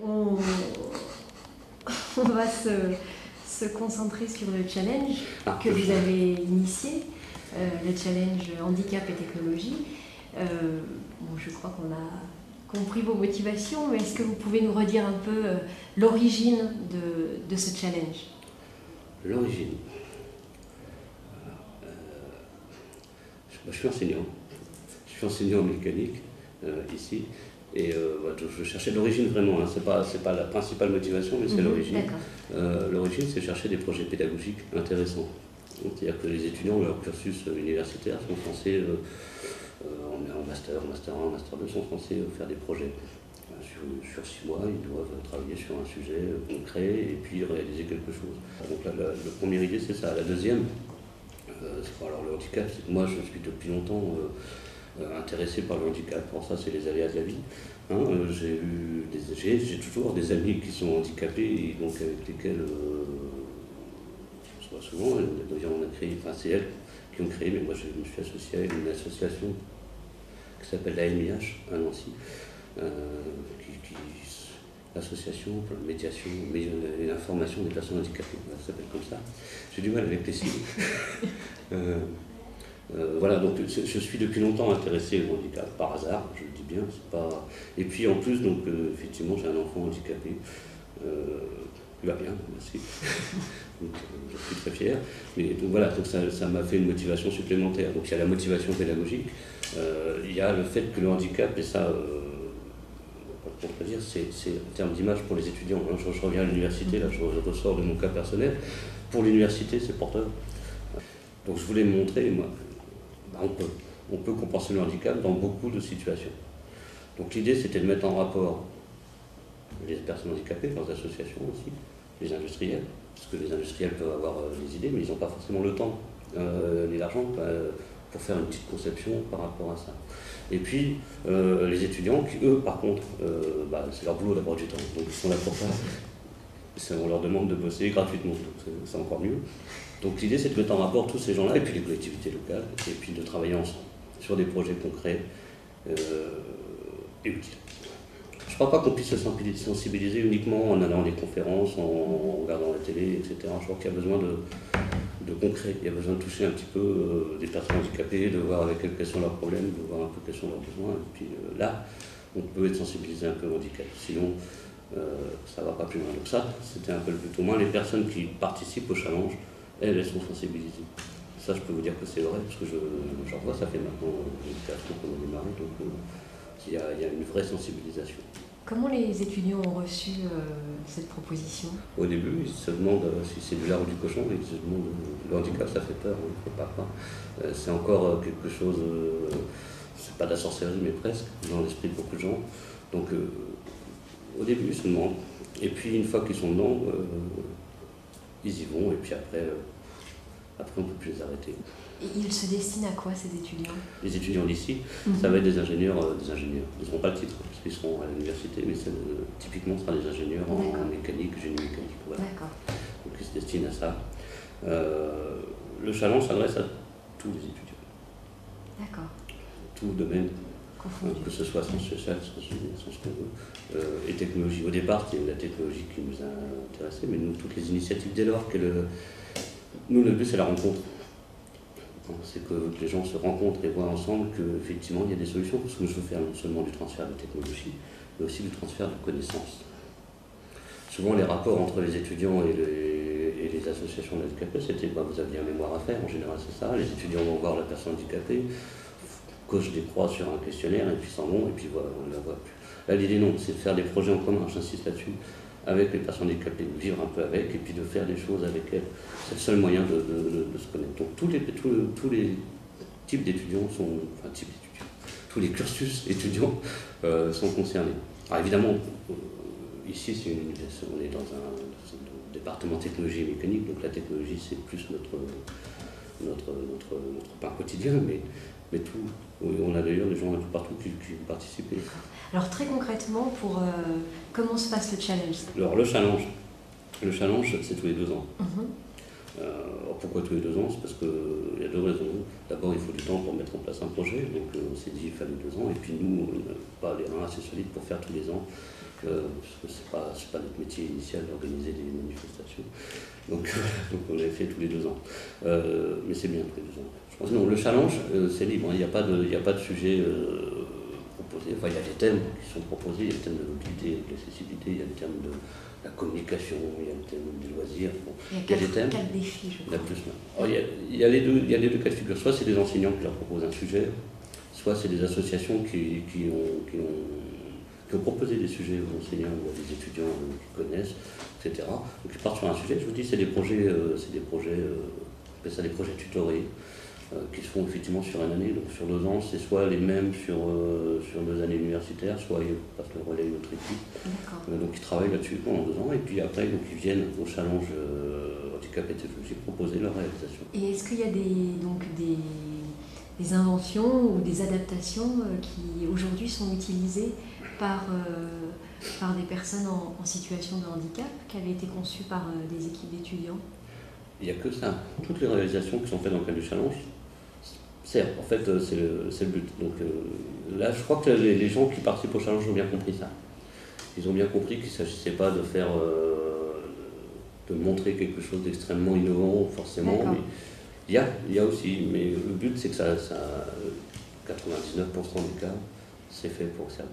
On, on va se concentrer sur le challenge que vous avez initié, le challenge handicap et technologie. Bon, je crois qu'on a compris vos motivations, mais est-ce que vous pouvez nous redire un peu l'origine de ce challenge? L'origine. Je suis enseignant. Je suis enseignant en mécanique ici. Et je cherchais l'origine vraiment. Hein. C'est pas la principale motivation, mais c'est l'origine. L'origine, c'est chercher des projets pédagogiques intéressants. C'est-à-dire que les étudiants, leur cursus universitaire, sont censés, en master 1, master 2, sont censés faire des projets. Sur 6 mois, ils doivent travailler sur un sujet concret et puis réaliser quelque chose. Donc la première idée, c'est ça. La deuxième, alors le handicap, c'est que moi, je suis depuis longtemps intéressé par le handicap. Alors ça, c'est les aléas de la vie. Hein, j'ai toujours des amis qui sont handicapés et donc avec lesquels souvent, on a créé, enfin c'est elles qui ont créé, mais moi je me suis associé à une association qui s'appelle la MIH à Nancy, l'association pour la médiation et l'information des personnes handicapées, ça s'appelle comme ça. J'ai du mal avec les sigles. Voilà, donc je suis depuis longtemps intéressé au handicap, par hasard, je le dis bien, c'est pas... Et puis en plus, donc effectivement, j'ai un enfant handicapé, il va bien, merci. Donc, je suis très fier. Mais donc voilà, donc ça m'a fait une motivation supplémentaire. Donc il y a la motivation pédagogique, il y a le fait que le handicap, et ça, on peut dire, c'est en termes d'image pour les étudiants. Hein. Je reviens à l'université, là je ressors de mon cas personnel. Pour l'université, c'est porteur. Donc je voulais montrer, moi, on peut compenser le handicap dans beaucoup de situations. Donc l'idée, c'était de mettre en rapport les personnes handicapées, leurs associations aussi, les industriels, parce que les industriels peuvent avoir des idées, mais ils n'ont pas forcément le temps ni l'argent pour faire une petite conception par rapport à ça. Et puis les étudiants qui, eux, par contre, c'est leur boulot d'avoir du temps, donc ils sont là pour ça. On leur demande de bosser gratuitement, donc c'est encore mieux. Donc l'idée, c'est de mettre en rapport tous ces gens-là, et puis les collectivités locales, et puis de travailler ensemble sur des projets concrets et utiles. Je ne crois pas qu'on puisse se sensibiliser uniquement en allant à des conférences, en regardant la télé, etc. Je crois qu'il y a besoin de concret. Il y a besoin de toucher un petit peu des personnes handicapées, de voir avec quels sont leurs problèmes, de voir un peu quels sont leurs besoins. Et puis là, on peut être sensibilisé un peu au handicap. Sinon, ça ne va pas plus loin. Donc ça, c'était un peu le but. Au moins, les personnes qui participent au challenge, elles sont sensibilisées. Ça, je peux vous dire que c'est vrai, parce que j'en vois, ça fait maintenant une création qu'on a démarré, donc il y a une vraie sensibilisation. Comment les étudiants ont reçu cette proposition? Au début, ils se demandent si c'est du lard ou du cochon, et ils se demandent, le handicap, ça fait peur, il ne faut pas croire. C'est encore quelque chose, c'est pas de la sorcellerie, mais presque, dans l'esprit de beaucoup de gens. Donc, au début, ils se demandent. Et puis, une fois qu'ils sont dedans, ils y vont, et puis après on ne peut plus les arrêter. Et ils se destinent à quoi, ces étudiants? Les étudiants d'ici, ça va être des ingénieurs. Ils n'auront pas le titre, parce qu'ils seront à l'université, mais typiquement, ce sera des ingénieurs en mécanique, génie mécanique. Voilà. Donc ils se destinent à ça. Le challenge s'adresse à tous les étudiants. D'accord. Tout domaine, que ce soit sciences sociales, sciences qu'on veut, et technologie. Au départ, c'est la technologie qui nous a intéressés, mais nous, toutes les initiatives, dès lors que nous, le but, c'est la rencontre. C'est que les gens se rencontrent et voient ensemble qu'effectivement, il y a des solutions, parce que je veux faire non seulement du transfert de technologie, mais aussi du transfert de connaissances. Souvent, les rapports entre les étudiants et les associations handicapées, c'était vous aviez un mémoire à faire, en général c'est ça, les étudiants vont voir la personne handicapée, cochent des croix sur un questionnaire, et puis s'en vont, et puis voilà, on ne la voit plus. Là, l'idée, non, c'est de faire des projets en commun, j'insiste là-dessus, avec les personnes handicapées, de vivre un peu avec, et puis de faire des choses avec elles. C'est le seul moyen de se connaître. Donc tous les types d'étudiants tous les cursus étudiants sont concernés. Alors évidemment, ici on est dans un département technologie et mécanique, donc la technologie c'est plus notre pain quotidien, mais tout. On a d'ailleurs des gens un peu partout qui participent. Alors très concrètement, comment se passe le challenge? Alors le challenge c'est tous les 2 ans. Pourquoi tous les 2 ans? C'est parce qu'il y a 2 raisons. D'abord, il faut du temps pour mettre en place un projet, donc on s'est dit qu'il fallait 2 ans, et puis nous, on n'a pas les reins assez solides pour faire tous les ans, parce que c'est pas notre métier initial d'organiser des manifestations. Donc, donc on l'a fait tous les 2 ans. Mais c'est bien tous les 2 ans. Je pense non, le challenge, c'est libre, il n'y a pas de sujet proposé. Enfin, il y a des thèmes qui sont proposés, il y a le thème de l'utilité, de l'accessibilité, il y a le thème de la communication, il y a le thème des loisirs. Bon, il y a des thèmes. 4 défis, je crois. Alors, il y a les deux cas de figure. Soit c'est des enseignants qui leur proposent un sujet, soit c'est des associations qui ont proposé des sujets aux enseignants ou à des étudiants qui connaissent, etc. Donc ils partent sur un sujet. Je vous dis, c'est des projets, on appelle ça des projets tutorés, qui se font effectivement sur une année. Donc sur 2 ans, c'est soit les mêmes sur 2 années universitaires, soit ils passent le relais à une autre équipe. Donc ils travaillent là-dessus pendant 2 ans, et puis après, donc, ils viennent au challenge handicap et technologie proposer leur réalisation. Et est-ce qu'il y a des inventions ou des adaptations qui aujourd'hui sont utilisées par des personnes en situation de handicap, qui avaient été conçues par des équipes d'étudiants? Il n'y a que ça. Toutes les réalisations qui sont faites dans le cadre du challenge, en fait, c'est le but. Donc là, je crois que les gens qui participent au challenge ont bien compris ça. Ils ont bien compris qu'il ne s'agissait pas de faire, de montrer quelque chose d'extrêmement innovant, forcément. Mais il y a aussi, mais le but, c'est que 99% des cas, c'est fait pour ça.